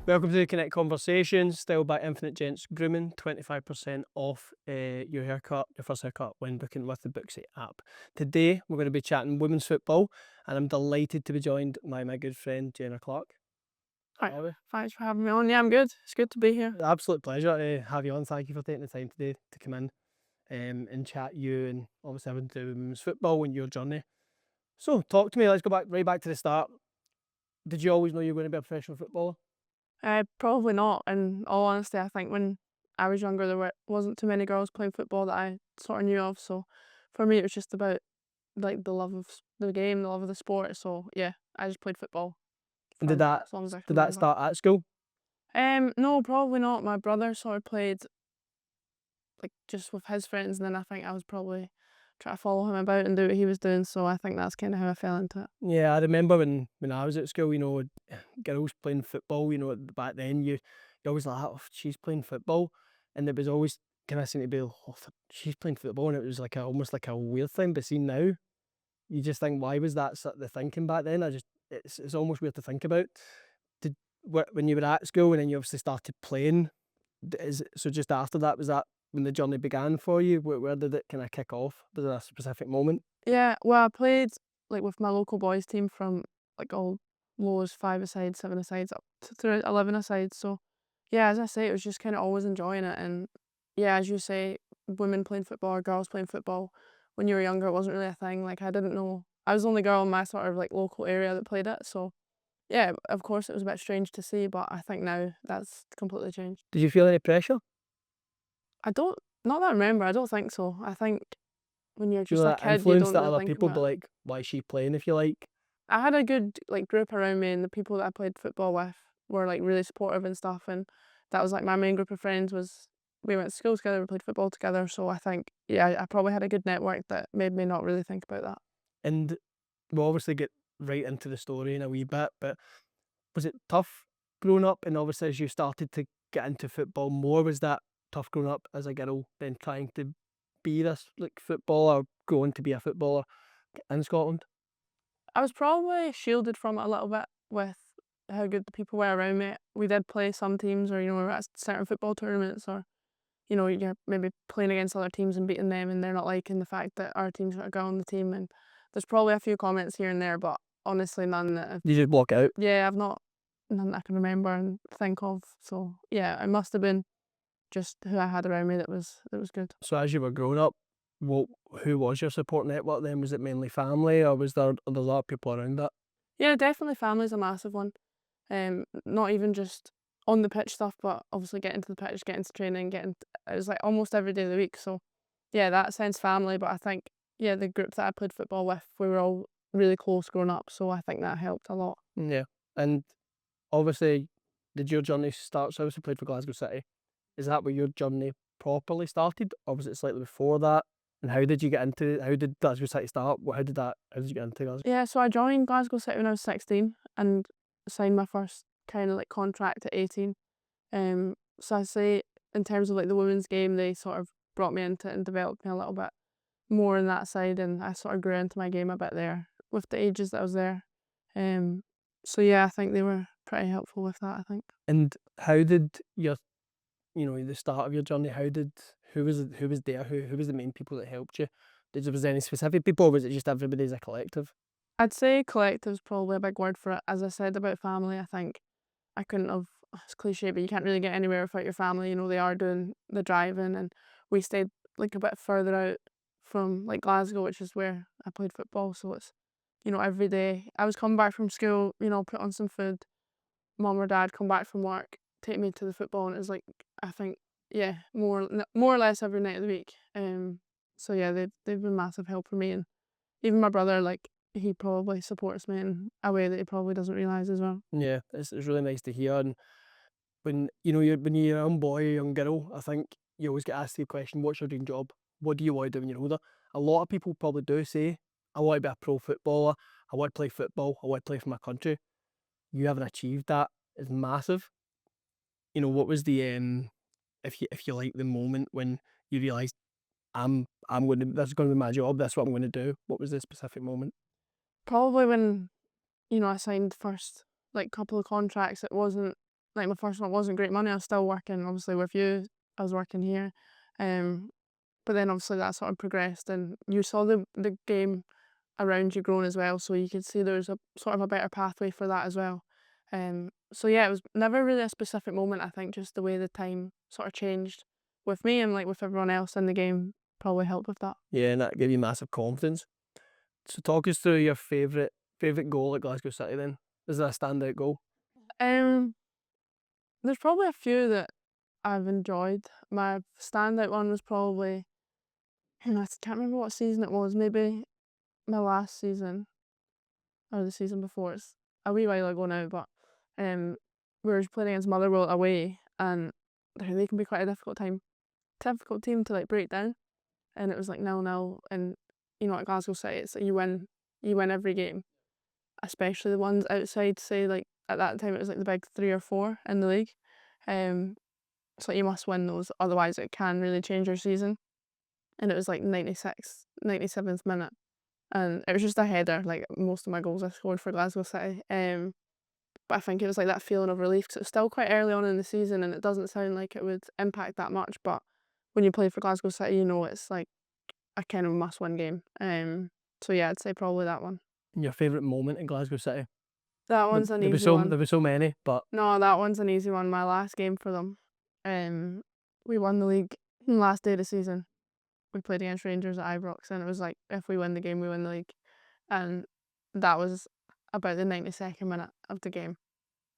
Welcome to the Connect Conversations, styled by Infinite Gents Grooming. 25% off your haircut, your first haircut, when booking with the Booksy app. Today, we're going to be chatting women's football, and I'm delighted to be joined by my good friend, Jenna Clark. Hi, How are we? thanks for having me on. Yeah, I'm good. It's good to be here. Absolute pleasure to have you on. Thank you for taking the time today to come in and chat you and obviously having to do with women's football and your journey. So, talk to me. Let's go right back to the start. Did you always know you were going to be a professional footballer? Probably not. In all honesty, I think when I was younger, wasn't too many girls playing football that I sort of knew of. So for me, it was just about like the love of the game, the love of the sport. So yeah, I just played football And for as long as I did can that remember. start at school? No, probably not. My brother sort of played like just with his friends, and then I think I was probably trying to follow him about and do what he was doing. So I think that's kind of how I fell into it. Yeah, I remember when I was at school, girls playing football, back then you always like, oh, she's playing football. And it was always kind of seemed to be, oh, she's playing football. And it was like almost like a weird thing. But see now, you just think, why was that sort of the thinking back then? It's almost weird to think about. When you were at school and then you obviously started playing, so just after that, was that when the journey began for you? Where did it kind of kick off? Was there a specific moment? Yeah, well, I played like with my local boys team from like all low as 5 aside, 7 asides up to 11 asides. So yeah, as I say, it was just kind of always enjoying it. And yeah, as you say, women playing football or girls playing football when you were younger, it wasn't really a thing. Like I didn't know. I was the only girl in my sort of like local area that played it. So yeah, of course it was a bit strange to see, but I think now that's completely changed. Did you feel any pressure? I don't, not that I remember. I don't think so. I think when you're Do you just know a that kid, you influence don't that really other think people about be it. like, why is she playing if you like? I had a good like group around me, and the people that I played football with were like really supportive and stuff. And that was like my main group of friends. Was we went to school together, we played football together. So I think yeah, I probably had a good network that made me not really think about that. And we'll obviously get right into the story in a wee bit, but was it tough growing up? And obviously, as you started to get into football more, was that tough growing up as a girl, then trying to be this like footballer, going to be a footballer in Scotland? I was probably shielded from it a little bit with how good the people were around me. We did play some teams, or we were at certain football tournaments, or you're maybe playing against other teams and beating them, and they're not liking the fact that our team's got a girl on the team. And there's probably a few comments here and there, but honestly, none that You just walk out. yeah, I've not none that I can remember and think of. So yeah, it must have been just who I had around me that was good. So as you were growing up, what who was your support network then? Was it mainly family, or was there a lot of people around that? Yeah, definitely family's a massive one. Not even just on the pitch stuff, but obviously getting to the pitch, getting to training, it was like almost every day of the week. So yeah, that sense family. But I think yeah, the group that I played football with, we were all really close growing up. So I think that helped a lot. Yeah, and obviously, did your journey start? So obviously, played for Glasgow City. Is that where your journey properly started, or was it slightly before that? And how did you get into? How did Glasgow City start? How did that? How did you get into Glasgow? Yeah, so I joined Glasgow City when I was 16 and signed my first kind of like contract at 18. So I say in terms of like the women's game, they sort of brought me into it and developed me a little bit more on that side, and I sort of grew into my game a bit there with the ages that I was there. Um, so yeah, I think they were pretty helpful with that, I think. And how did the start of your journey? Who was there? Who was the main people that helped you? Was there any specific people, or was it just everybody as a collective? I'd say collective's probably a big word for it. As I said about family, I think I couldn't have, it's cliche, but you can't really get anywhere without your family. They are doing the driving, and we stayed like a bit further out from like Glasgow, which is where I played football. So it's, every day I was coming back from school, put on some food, mum or dad come back from work, take me to the football, and it was like, I think, yeah, more or less every night of the week. So yeah, they've been massive help for me, and even my brother, like, he probably supports me in a way that he probably doesn't realise as well. Yeah, it's really nice to hear. And when you're a young boy, a young girl, I think you always get asked the question, "What's your dream job? What do you want to do when you're older?" A lot of people probably do say, "I want to be a pro footballer. I want to play football. I want to play for my country." You haven't achieved that. It's massive. What was if you like the moment when you realised I'm going to this is going to be my job. That's what I'm going to do. What was the specific moment? Probably when, I signed first, like, couple of contracts, it wasn't like my first one wasn't great money. I was still working obviously with you. I was working here. Um, but then obviously that sort of progressed and you saw the game around you growing as well, so you could see there was a sort of a better pathway for that as well. So yeah, it was never really a specific moment. I think just the way the time sort of changed with me and like with everyone else in the game probably helped with that. Yeah, and that gave you massive confidence. So talk us through your favourite goal at Glasgow City then. Is there a standout goal? Um, there's probably a few that I've enjoyed. My standout one was probably I can't remember what season it was. Maybe my last season or the season before. It's a wee while ago now, but um, we were playing against Motherwell away, and they can be quite a difficult team to like break down. And it was like 0-0, and at Glasgow City, it's like you win every game, especially the ones outside. Say like at that time, it was like the big 3 or 4 in the league. Um, so you must win those, otherwise it can really change your season. And it was like 97th minute. And it was just a header, like most of my goals I scored for Glasgow City. But I think it was like that feeling of relief because it was still quite early on in the season and it doesn't sound like it would impact that much. But when you play for Glasgow City, it's like a kind of must win game. So yeah, I'd say probably that one. And your favourite moment in Glasgow City? That There, one's an there was easy so one. there were so many, but No, that one's an easy one. My last game for them. We won the league last day of the season. We played against Rangers at Ibrox, and it was like if we win the game, we win the league. And that was about the 92nd minute of the game.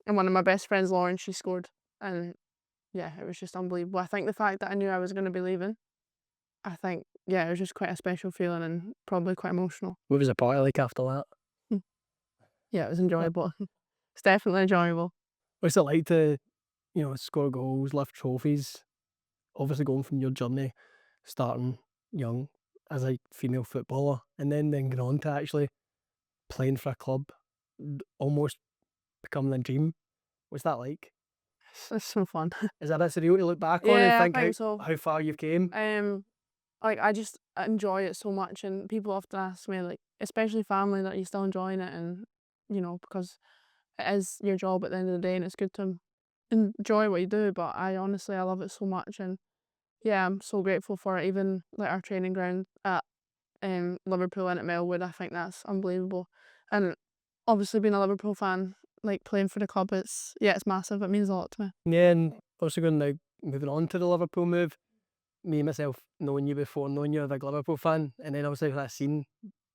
And one of my best friends, Lauren, she scored. And yeah, it was just unbelievable. I think the fact that I knew I was going to be leaving, I think, yeah, it was just quite a special feeling and probably quite emotional. what was the party like after that? Hmm. Yeah, it was enjoyable. It's definitely enjoyable. What's it like to, score goals, lift trophies? Obviously going from your journey, starting young as a female footballer, and then going on to actually playing for a club, almost becoming a dream. What's that like? It's so fun. Is that a bit surreal to look back on and Yeah, think I think so. how far you've came? Like I just enjoy it so much, and people often ask me, like, especially family, that you still enjoying it, and because it is your job at the end of the day, and it's good to enjoy what you do. But I love it so much, and yeah, I'm so grateful for it. Even like our training ground at Liverpool and at Melwood, I think that's unbelievable. And obviously being a Liverpool fan, like playing for the club, it's massive. It means a lot to me. Yeah, and also going now, moving on to the Liverpool move, me myself knowing you before, knowing you're a big Liverpool fan, and then obviously when I seen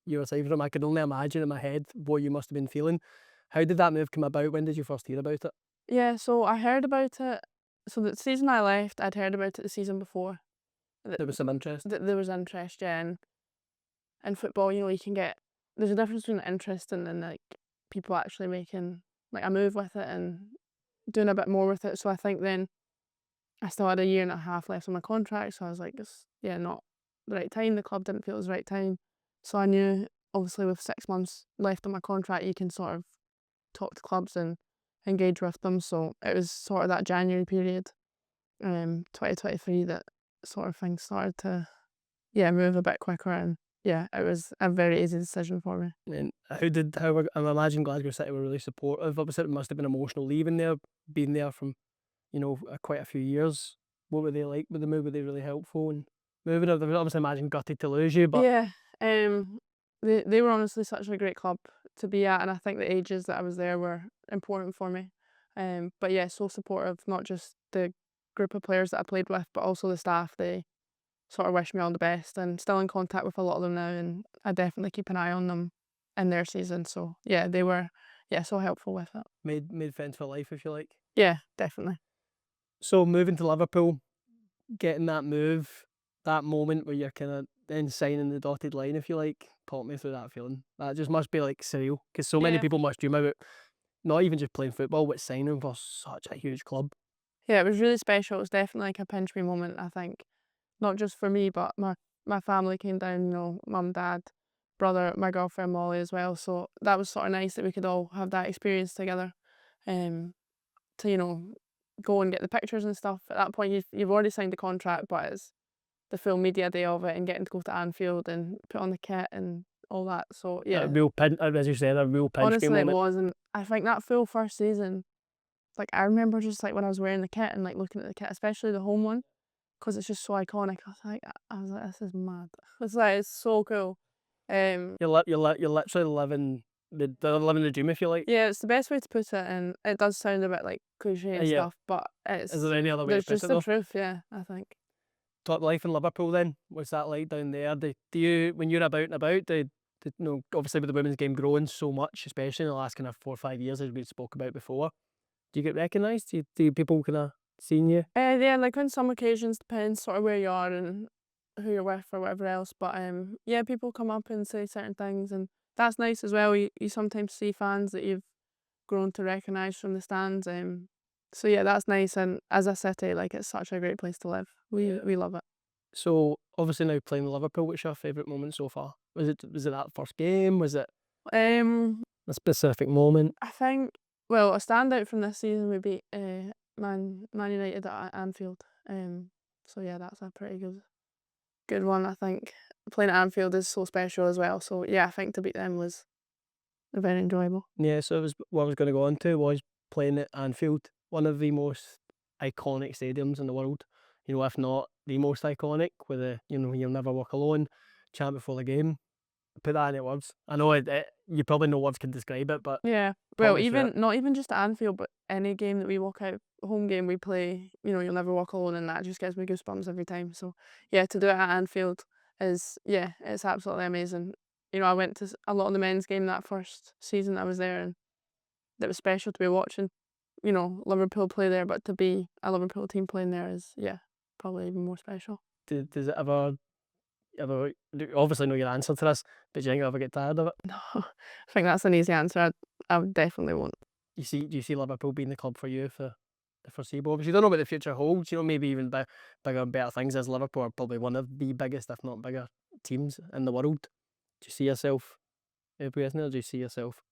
you were aside from, I could only imagine in my head what you must have been feeling. How did that move come about? When did you first hear about it? Yeah, so I heard about it. So the season I left, I'd heard about it the season before. There was some interest. There was interest, yeah, and in football, you can get there's a difference between interest and then like people actually making like a move with it and doing a bit more with it. So I think then I still had a year and a half left on my contract, so I was like, it's not the right time. The club didn't feel it was the right time. So I knew obviously with 6 months left on my contract you can sort of talk to clubs and engage with them. So it was sort of that January period, 2023, that sort of things started to move a bit quicker, and yeah, it was a very easy decision for me. And I imagine Glasgow City were really supportive. Obviously, it must have been emotional leaving there, being there from, quite a few years. What were they like with the move? Were they really helpful and moving? I would obviously imagine gutted to lose you, but Yeah, they were honestly such a great club to be at, and I think the ages that I was there were important for me. But yeah, so supportive, not just the group of players that I played with, but also the staff. They sort of wish me all the best, and still in contact with a lot of them now, and I definitely keep an eye on them in their season. So yeah, they were so helpful with it. made friends for life, if you like. Yeah, definitely. So moving to Liverpool, getting that move, that moment where you're kind of then signing the dotted line, if you like, talk me through that feeling. That just must be like surreal because so many Yeah, people must dream about not even just playing football, but signing for such a huge club. yeah, it was really special. It was definitely like a pinch me moment, I think. Not just for me, but my family came down, mum, dad, brother, my girlfriend Molly as well. So that was sort of nice that we could all have that experience together. Um, to go and get the pictures and stuff. At that point, you've already signed the contract, but it's the full media day of it and getting to go to Anfield and put on the kit and all that. So A yeah, real pin, as you said, a real pinch me honestly, it moment. was, and I think that full first season, like, I remember just, like, when I was wearing the kit and, like, looking at the kit, especially the home one, 'cause it's just so iconic. I was like, "This is mad." It's like, it's so cool. Um, You're literally living the dream, if you like. yeah, it's the best way to put it, and it does sound a bit, like, cliche and Yeah. stuff, but Is it's there any other way to there's put just it the though? truth, yeah, I think. Top life in Liverpool then? What's that like down there? Do you, when you're about and about, obviously with the women's game growing so much, especially in the last kind of 4 or 5 years as we spoke about before, do you get recognised? Do people kind of seeing you? Yeah, like, on some occasions, depends sort of where you are and who you're with or whatever else, but, yeah, people come up and say certain things, and that's nice as well. You sometimes see fans that you've grown to recognise from the stands, so yeah, that's nice, and as a city, like, it's such a great place to live. We love it. So obviously now playing Liverpool, what's your favourite moment so far? Was it that first game? Was it Um, a specific moment? I think, well, a standout from this season would be, Man United at Anfield, so yeah, that's a pretty good one, I think. Playing at Anfield is so special as well, so yeah, I think to beat them was very enjoyable. Yeah, so it was what I was going to go on to was playing at Anfield, one of the most iconic stadiums in the world. If not the most iconic, with the "You'll never walk alone" chant before the game. Put that into words. I know you probably no words can describe it, but Yeah. talk Well, me through it. even not even just at Anfield, but any game that we walk out, home game we play, You'll Never Walk Alone, and that just gives me goosebumps every time. So yeah, to do it at Anfield is, yeah, it's absolutely amazing. I went to a lot of the men's game that first season I was there, and it was special to be watching, Liverpool play there, but to be a Liverpool team playing there is, yeah, probably even more special. Does it ever obviously know your answer to this, but do you think you ever get tired of it? No, I think that's an easy answer. I would definitely won't. Do you see Liverpool being the club for you for the foreseeable? Obviously, you don't know what the future holds. Maybe even bigger and better things, as Liverpool are probably one of the biggest, if not bigger, teams in the world. Do you see yourself with it, or do you see yourself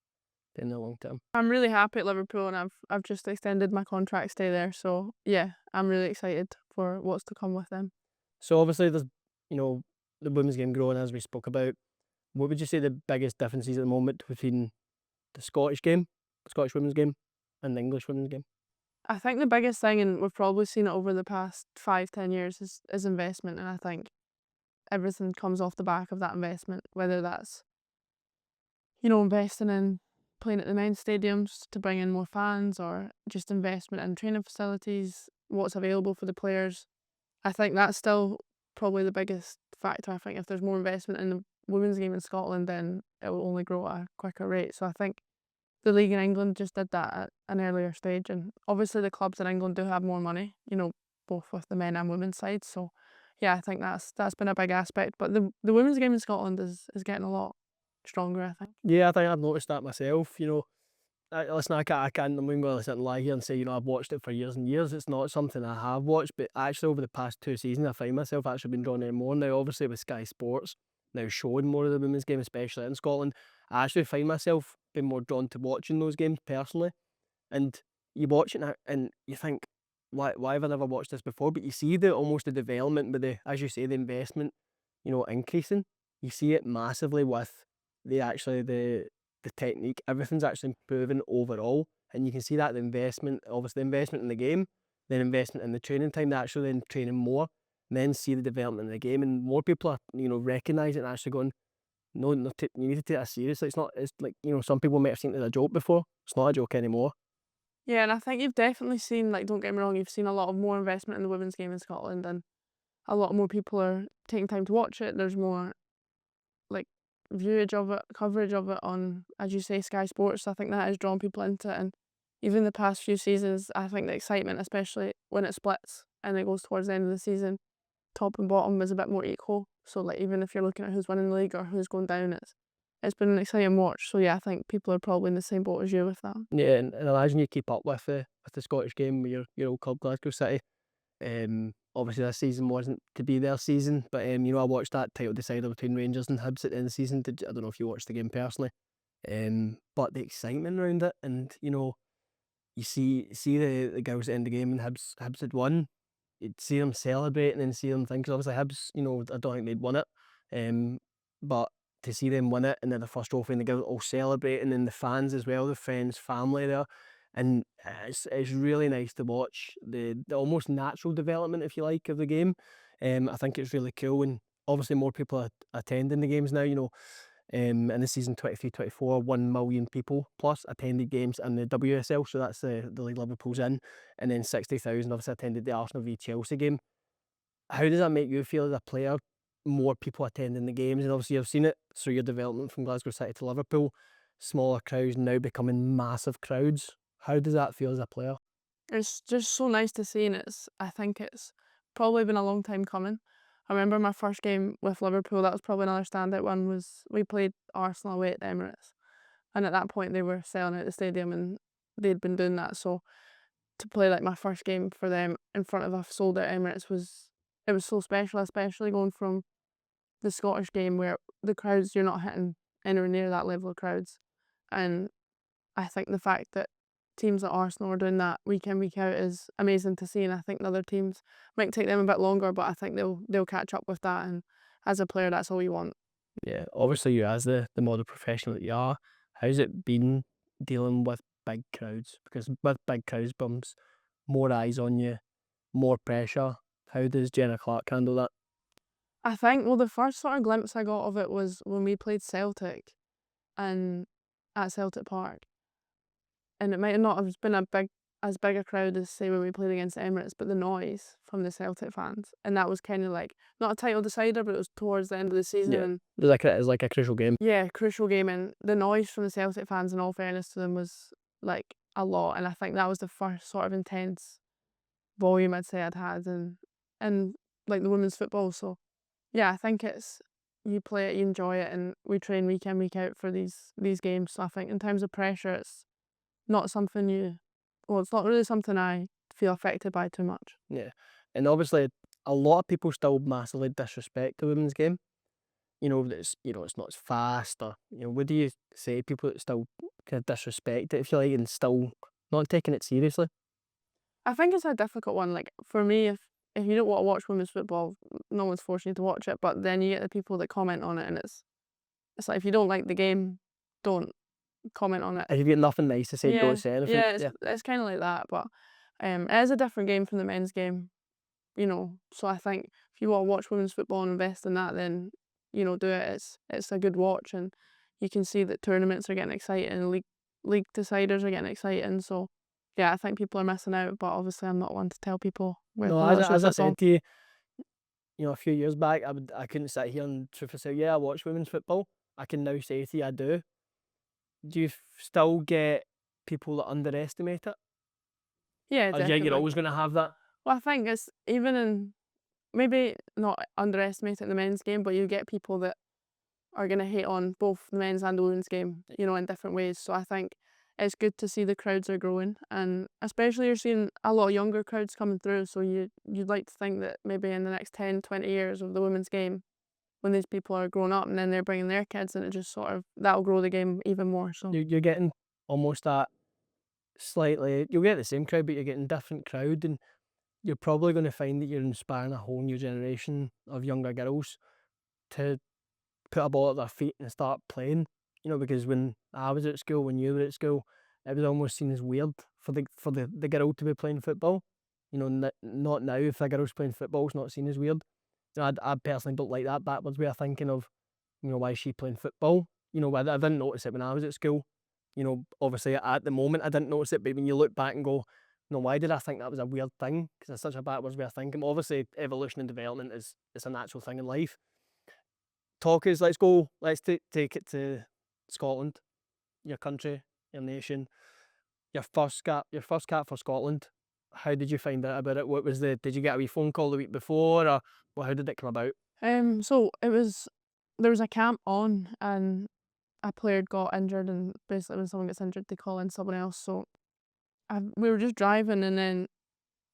in the long term? I'm really happy at Liverpool, and I've just extended my contract stay there. So yeah, I'm really excited for what's to come with them. So obviously, there's you know the women's game growing as we spoke about. What would you say the biggest differences at the moment between the Scottish game, the Scottish women's game, and the English women's game? I think the biggest thing, and we've probably seen it over the past 5, 10 years, is investment, and I think everything comes off the back of that investment, whether that's investing in playing at the men's stadiums to bring in more fans, or just investment in training facilities, what's available for the players. I think that's still probably the biggest factor. I think if there's more investment in the women's game in Scotland, then it will only grow at a quicker rate. So I think the league in England just did that at an earlier stage, and obviously the clubs in England do have more money, both with the men and women's sides. So yeah, I think that's been a big aspect. But the women's game in Scotland is getting a lot stronger, I think. Yeah, I think I've noticed that myself. Listen, I'm going to sit and lie here and say, I've watched it for years and years. It's not something I have watched, but actually over the past 2 seasons, I find myself actually been drawn in more now. Obviously with Sky Sports now showing more of the women's game, especially in Scotland, I actually find myself being more drawn to watching those games personally. And you watch it now and you think, why have I never watched this before? But you see the development with as you say, the investment, increasing. You see it massively with the technique. Everything's actually improving overall. And you can see that the investment, obviously the investment in the game, then investment in the training time, they're actually then training more, and then see the development in the game. And more people are, recognise it and actually going, no, no, you need to take that seriously. It's like, some people might have seen it as a joke before. It's not a joke anymore. Yeah, and I think you've definitely seen, like, don't get me wrong, you've seen a lot of more investment in the women's game in Scotland, and a lot more people are taking time to watch it. There's more, like, viewage of it, coverage of it on, as you say, Sky Sports. I think that has drawn people into it, and even the past few seasons, I think the excitement, especially when it splits and it goes towards the end of the season, top and bottom is a bit more equal. So, like, even if you're looking at who's winning the league or who's going down, it's been an exciting watch. So yeah, I think people are probably in the same boat as you with that. Yeah, and imagine you keep up with the Scottish game with your old club Glasgow City. Obviously this season wasn't to be their season, but I watched that title decider between Rangers and Hibs at the end of the season. I don't know if you watched the game personally, but the excitement around it, and you see the girls at the end of the game, and Hibs had won. You'd see them celebrating and see them think, 'cause obviously Hibs, I don't think they'd won it, but to see them win it and then the first trophy and the girls all celebrating, and the fans as well, the friends, family there. and it's really nice to watch the almost natural development, if you like, of the game. I think it's really cool, and obviously more people are attending the games now. In the season 23-24, 1 million people plus attended games in the WSL, so that's the league Liverpool's in, and then 60,000 obviously attended the Arsenal v Chelsea game. How does that make you feel as a player? More people attending the games, and obviously you've seen it through your development from Glasgow City to Liverpool. Smaller crowds now becoming massive crowds. How does that feel as a player? It's just so nice to see, and I think it's probably been a long time coming. I remember my first game with Liverpool, that was probably another standout one, was we played Arsenal away at the Emirates. And at that point they were selling out the stadium and they'd been doing that. So to play like my first game for them in front of a sold out Emirates was so special, especially going from the Scottish game where the crowds, you're not hitting anywhere near that level of crowds. And I think the fact that teams like Arsenal are doing that week in, week out is amazing to see, and I think the other teams might take them a bit longer, but I think they'll catch up with that, and as a player that's all you want. Yeah, obviously you as the model professional that you are, how's it been dealing with big crowds? Because with big crowds comes more eyes on you, more pressure. How does Jenna Clark handle that? I think, well, the first sort of glimpse I got of it was when we played Celtic and at Celtic Park. And it might not have been as big a crowd as say when we played against Emirates, but the noise from the Celtic fans. And that was kind of like not a title decider, but it was towards the end of the season, Yeah, and it's like a crucial game. yeah, crucial game, and the noise from the Celtic fans, in all fairness to them, was like a lot. And I think that was the first sort of intense volume I'd say I'd had in like the women's football. So yeah, I think it's, you play it, you enjoy it, and we train week in, week out for these games. So I think in terms of pressure, it's not something it's not really something I feel affected by too much. Yeah, and obviously a lot of people still massively disrespect the women's game. It's not as fast, or what do you say to people that still kind of disrespect it, if you like, and still not taking it seriously? I think it's a difficult one. Like for me, if you don't want to watch women's football, no one's forcing you to watch it. But then you get the people that comment on it, and it's like if you don't like the game, don't comment on it. If you've got nothing nice to say, don't Yeah, say anything. yeah, Yeah. it's kind of like that. But it is a different game from the men's game, So I think if you want to watch women's football and invest in that, then do it. It's a good watch, and you can see that tournaments are getting exciting, and league deciders are getting exciting. So yeah, I think people are missing out, but obviously I'm not one to tell people where No, to as, watch I- their as I football. said to you, a few years back, I couldn't sit here and truthfully say, yeah, I watch women's football. I can now say to you, I do. Do you still get people that underestimate it? Yeah, Or yeah, you're definitely. always going to have that? Well, I think it's even in, maybe not underestimating the men's game, but you get people that are going to hate on both the men's and the women's game, in different ways. So I think it's good to see the crowds are growing, and especially you're seeing a lot of younger crowds coming through. So you'd like to think that maybe in the next 10, 20 years of the women's game, when these people are growing up and then they're bringing their kids, and it just sort of, that'll grow the game even more. So You're getting almost that slightly, you'll get the same crowd, but you're getting different crowd, and you're probably going to find that you're inspiring a whole new generation of younger girls to put a ball at their feet and start playing. Because when I was at school, when you were at school, it was almost seen as weird for the girl to be playing football. Not now. If a girl's playing football, it's not seen as weird. I personally don't like that backwards way of thinking of, why is she playing football? I didn't notice it when I was at school. Obviously at the moment I didn't notice it, but when you look back and go, no, why did I think that was a weird thing? Because it's such a backwards way of thinking. Obviously, evolution and development is a natural thing in life. Let's go, let's take it to Scotland, your country, your nation, your first cap for Scotland. How did you find out about it? Did you get a wee phone call the week before, or how did it come about? so there was a camp on, and a player got injured, and basically when someone gets injured they call in someone else. So we were just driving, and then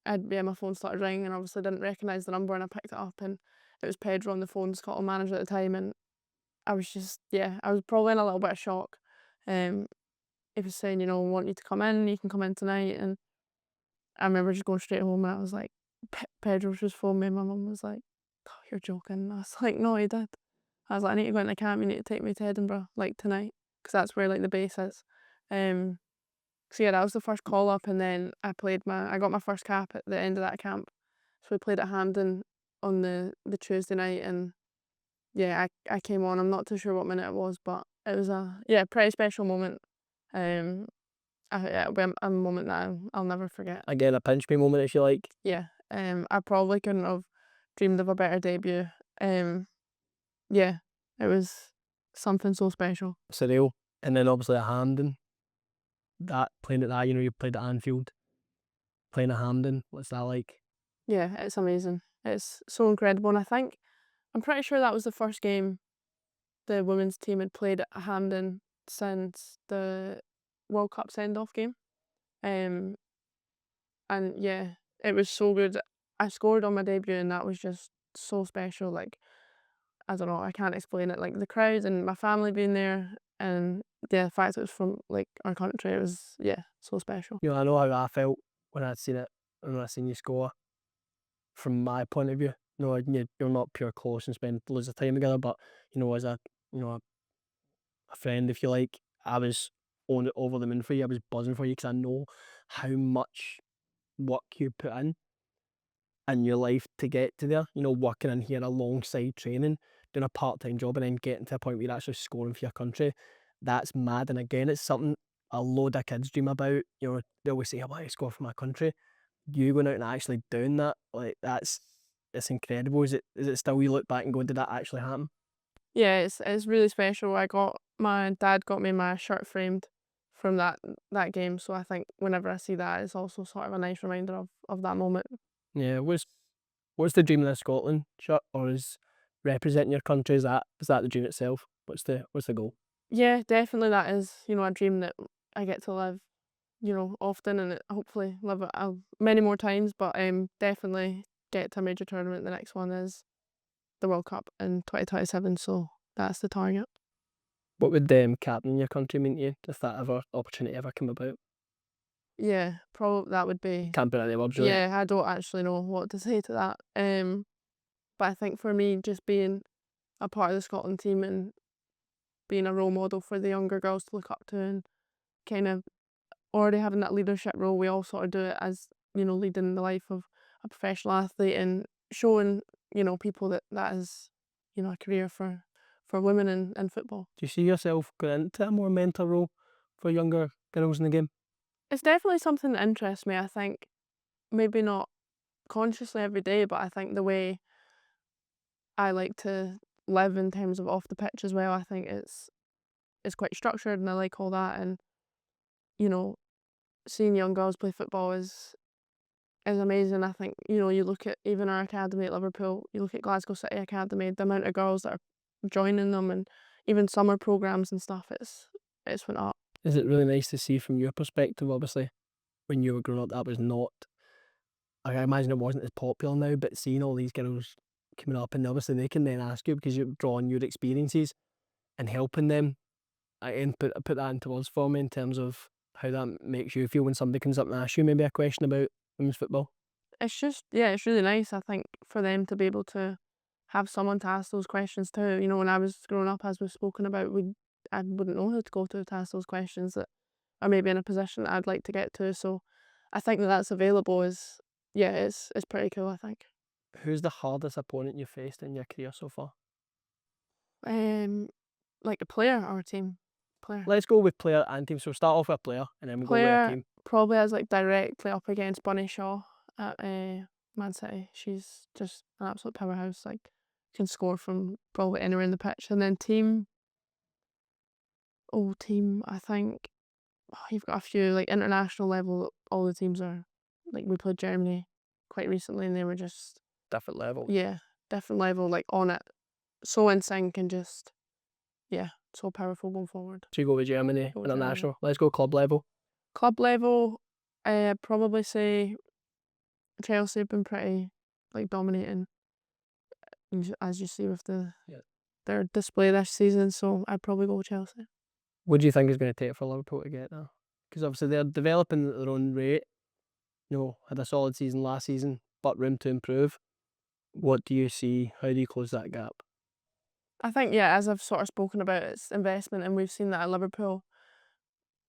my phone started ringing, and obviously didn't recognise the number, and I picked it up, and it was Pedro on the phone, Scotland manager at the time, and I was just, yeah, I was probably in a little bit of shock. Um, he was saying, "I want you to come in, you can come in tonight," and I remember just going straight home, and I was like, Pedro just phoned me, and my mum was like, "Oh, you're joking." And I was like, "No, he did." I was like, "I need to go into camp, you need to take me to Edinburgh, like tonight, because that's where like the base is." Um, So yeah, that was the first call up, and then I got my first cap at the end of that camp. So we played at Hampden on the Tuesday night, and yeah, I came on. I'm not too sure what minute it was, but it was a pretty special moment. Um, yeah, it'll be a moment that I'll never forget. Again, a pinch me moment, if you like. Yeah, I probably couldn't have dreamed of a better debut. Yeah, it was something so special. Surreal. And then obviously at Hampden, that playing at that, you played at Anfield, playing at Hampden. What's that like? Yeah, it's amazing. It's so incredible, and I'm pretty sure that was the first game the women's team had played at Hampden since the World Cup send-off game. Um, and yeah, it was so good. I scored on my debut, and that was just so special. Like, I don't know, I can't explain it. Like the crowd and my family being there, and yeah, the fact it was from like our country, it was so special. I know how I felt when I'd seen it, when I seen you score. From my point of view, you're not pure close and spend loads of time together, but as a friend, if you like, I was on it over the moon for you. I was buzzing for you because I know how much work you put in your life to get to there. Working in here alongside training, doing a part-time job, and then getting to a point where you're actually scoring for your country. That's mad. And again, it's something a load of kids dream about. They always say, "I want to score for my country." You going out and actually doing that, like it's incredible. Is it still you look back and go, did that actually happen? Yeah, it's really special. My dad got me my shirt framed from that game, so I think whenever I see that, it's also sort of a nice reminder of that moment. Yeah, what's the dream of the Scotland shirt, or is representing your country, is that the dream itself? What's the goal? Yeah, definitely that is, a dream that I get to live, often, and hopefully live it many more times, but definitely get to a major tournament. The next one is the World Cup in 2027, so that's the target. What would captaining your country mean to you if that opportunity ever came about? Yeah, probably that would be. Can't put any words really. Yeah, I don't actually know what to say to that. But I think for me, just being a part of the Scotland team and being a role model for the younger girls to look up to, and kind of already having that leadership role, we all sort of do it as, leading the life of a professional athlete and showing, people that is, a career for women in football. Do you see yourself going into a more mentor role for younger girls in the game? It's definitely something that interests me. I think maybe not consciously every day, but I think the way I like to live in terms of off the pitch as well, I think it's quite structured, and I like all that. And you know, seeing young girls play football is amazing. I think, you look at even our academy at Liverpool, you look at Glasgow City Academy, the amount of girls that are joining them, and even summer programs and stuff. It's went up. Is it really nice to see from your perspective? Obviously, when you were growing up, that was not. I imagine it wasn't as popular now, but seeing all these girls coming up, and obviously they can then ask you because you're drawing your experiences and helping them. And put that into words for me in terms of how that makes you feel when somebody comes up and asks you maybe a question about women's football. It's just, yeah, it's really nice. I think for them to be able to have someone to ask those questions to. When I was growing up, as we've spoken about, I wouldn't know who to go to ask those questions that are maybe in a position that I'd like to get to. So I think that that's available is, yeah, it's pretty cool, I think. Who's the hardest opponent you faced in your career so far? Um, like a player or a team? Player. Let's go with player and team. So start off with a player, and then we'll go with a Player team. probably as like directly up against Bunny Shaw at Man City. She's just an absolute powerhouse. Like, can score from probably anywhere in the pitch. And then team. I think you've got a few like international level. All the teams are like, we played Germany quite recently, and they were just, Different levels. yeah, different level. Like on it, so in sync, and just, yeah, so powerful going forward. So you go with Germany, Go with Germany. international. Let's go club level. Club level, I'd probably say Chelsea have been pretty like dominating, as you see with Yeah. their display this season. So I'd probably go with Chelsea. What do you think is going to take for Liverpool to get there? Because obviously they're developing at their own rate. Had a solid season last season, but room to improve. What do you see? How do you close that gap? I think, yeah, as I've sort of spoken about, it's investment, and we've seen that at Liverpool.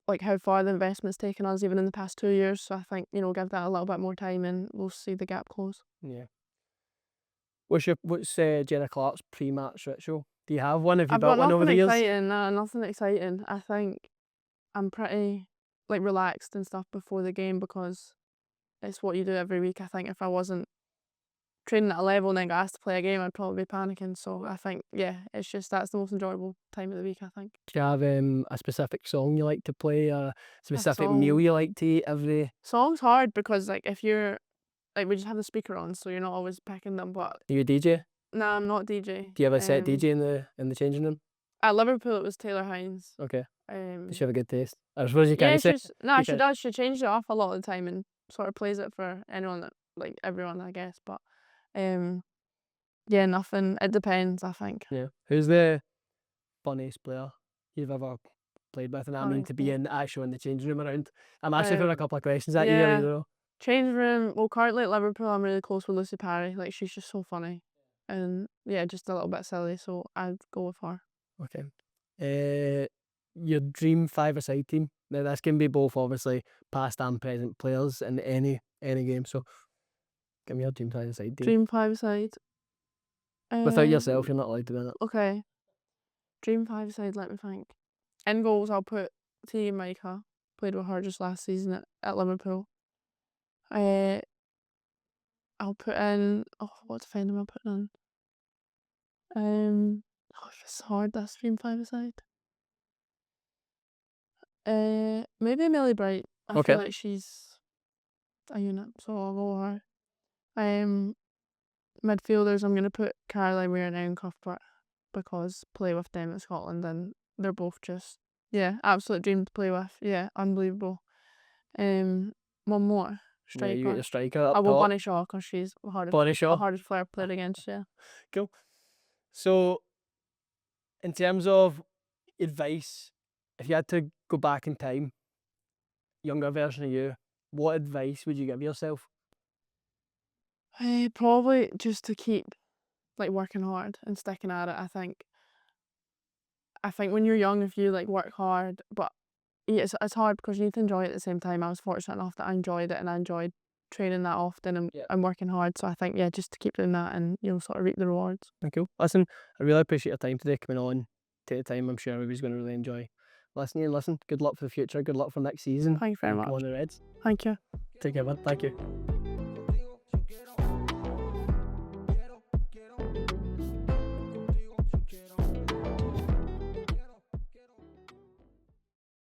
like how far the investment's taken us even in the past 2 years. So I think, give that a little bit more time and we'll see the gap close. Yeah. What's Jenna Clark's pre-match ritual? Do you have one? Have you I've built got one over nothing the years? exciting, nothing exciting. I think I'm pretty like relaxed and stuff before the game because it's what you do every week. I think if I wasn't training at a level and then got asked to play a game, I'd probably be panicking. So I think, yeah, it's just that's the most enjoyable time of the week, I think. Do you have a specific song you like to play? A A specific meal song. you like to eat every? Song's hard because like if you're like we just have the speaker on, so you're not always picking them. But Are you a DJ? no, I'm not DJ. Do you have a set DJ in the changing room? At Liverpool it was Taylor Hines. Okay. Does she Um have a good taste? I suppose you yeah, can't say. no, You she can't. does. She changes it off a lot of the time and sort of plays it for anyone that like everyone, I guess. But um yeah, nothing. It depends, I think. Yeah. Who's the funniest player you've ever played with? And I mean Funny to be player. in the changing room around. I'm actually throwing a Um couple of questions at you here, you yeah. know. Change room. Well, currently at Liverpool, I'm really close with Lucy Parry. Like, she's just so funny. And yeah, just a little bit silly, so I'd go with her. Okay. Your dream five-a-side team. Now this can be both obviously past and present players in any game. So give me your dream five-a-side team. Dream five side. Without yourself, Um, you're not allowed to win it. okay. Dream five side, let me think. In goals, I'll put T Micah. Played with her just last season at Liverpool. Uh, I'll put in. Oh, what defender am I putting in? Oh, it's hard. That's dream five side. Maybe Millie Bright. I feel Okay. like she's a unit, so I'll go with her. Midfielders, I'm gonna put Caroline Weir and Cuthbert because play with them at Scotland and they're both just absolute dream to play with. Yeah, unbelievable. One more Yeah, you get striker. your striker I up will top. Bunny Shaw because she's Body the Shaw. hardest player played against. Yeah. Cool. So in terms of advice, if you had to go back in time, younger version of you, what advice would you give yourself? Probably just to keep like working hard and sticking at it. I think when you're young, if you like work hard, but yeah, it's hard because you need to enjoy it at the same time. I was fortunate enough that I enjoyed it and I enjoyed training that often and Yeah. I'm working hard. So I think just to keep doing that and sort of reap the rewards. Cool. Listen, I really appreciate your time today coming on. Take the time. I'm sure everybody's going to really enjoy listening. And listen, good luck for the future. Good luck for next season. Thank you very And much. go on the Reds. Thank you. Take care, man. Thank you.